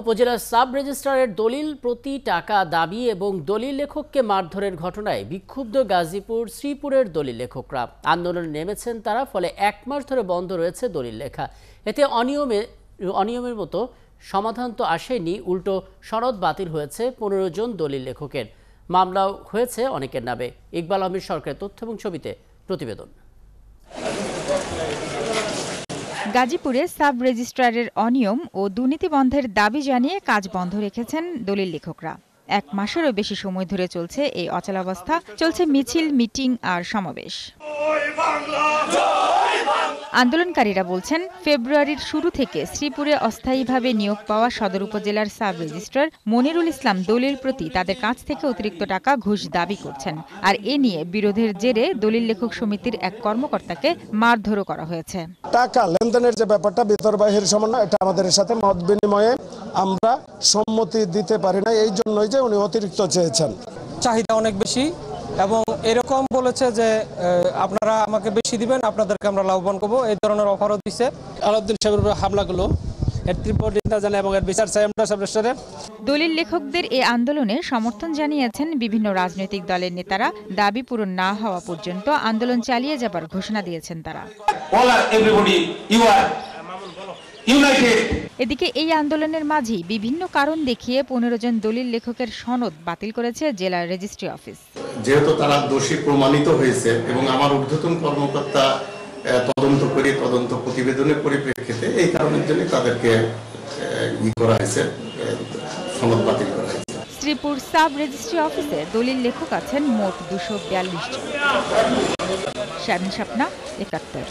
উপজেলার সাব রেজিস্ট্রারের দলিল প্রতি টাকা দাবি এবং দলিল লেখককে মারধরের ঘটনায় বিক্ষুব্ধ গাজীপুর শ্রীপুরের দলিল লেখকরা আন্দোলনে নেমেছেন তারা। ফলে 1 মাস ধরে বন্ধ রয়েছে দলিল লেখা। এতে অনিয়মের মতো সমাধান তো আসেনি, উল্টো সনদ বাতিল হয়েছে 15 জন দলিল লেখকের। মামলাও হয়েছে অনেকের নামে। ইকবাল আহমেদ সরকারের তথ্য এবং ছবিতে প্রতিবেদন। গাজীপুরে সাব রেজিস্ট্রারের অনিয়ম ও দুর্নীতি বন্ধের দাবি জানিয়ে কাজ বন্ধ রেখেছেন দলিল লেখকরা। 1 মাসেরও বেশি সময় ধরে চলছে এই অচলাবস্থা। চলছে মিছিল, মিটিং আর সমাবেশ। আন্দোলনকারীরা বলছেন, ফেব্রুয়ারির শুরু থেকে শ্রীপুরে অস্থায়ীভাবে নিয়োগ পাওয়া সদর উপজেলার সাব রেজিস্ট্রার মনিরুল ইসলাম দলিল প্রতি তাদের কাছ থেকে অতিরিক্ত টাকা ঘুষ দাবি করছেন। আর এ নিয়ে বিরোধের জেরে দলিল লেখক সমিতির এক কর্মকর্তাকে মারধরও করা হয়েছে। টাকা লেনদেনের যে ব্যাপারটা ভিতর বাহির সমন্বয়, এটা আমাদের সাথে মত বিনিময়ে আমরা সম্মতি দিতে পারি না। এই জন্যই যে উনি অতিরিক্ত চেয়েছেন। চাহিদা অনেক বেশি এবং এরকম বলেছে যে আপনারা আমাকে বেশি দিবেন, আপনাদেরকে আমরা লাভবান করবো, এই ধরনের অফারও দিচ্ছে। আলাউদ্দিন সাহেবের উপর হামলাগুলো দলিল লেখকদের এই আন্দোলনে সমর্থন জানিয়েছেন বিভিন্ন রাজনৈতিক দলের নেতারা। দাবি পূরণ না হওয়া পর্যন্ত আন্দোলন চালিয়ে যাবার ঘোষণা দিয়েছেন তারা। এদিকে এই আন্দোলনের মাঝেই বিভিন্ন কারণ দেখিয়ে 15 জন দলিল লেখকের সনদ বাতিল করেছে জেলা রেজিস্ট্রি অফিস। যেহেতু তারা দোষী প্রমাণিত হয়েছে এবং আমার ঊর্ধ্বতন কর্মকর্তা তদন্ত প্রতিবেদনের পরিপ্রেক্ষিতে এই কারণের জন্য তাদেরকে করা হয়েছে, সনদ বাতিল করা হয়েছে। শ্রীপুর সাব রেজিস্ট্রি অফিসে দলিল লেখক আছেন মোট 242 জন। শারমিন স্বপ্না, 71।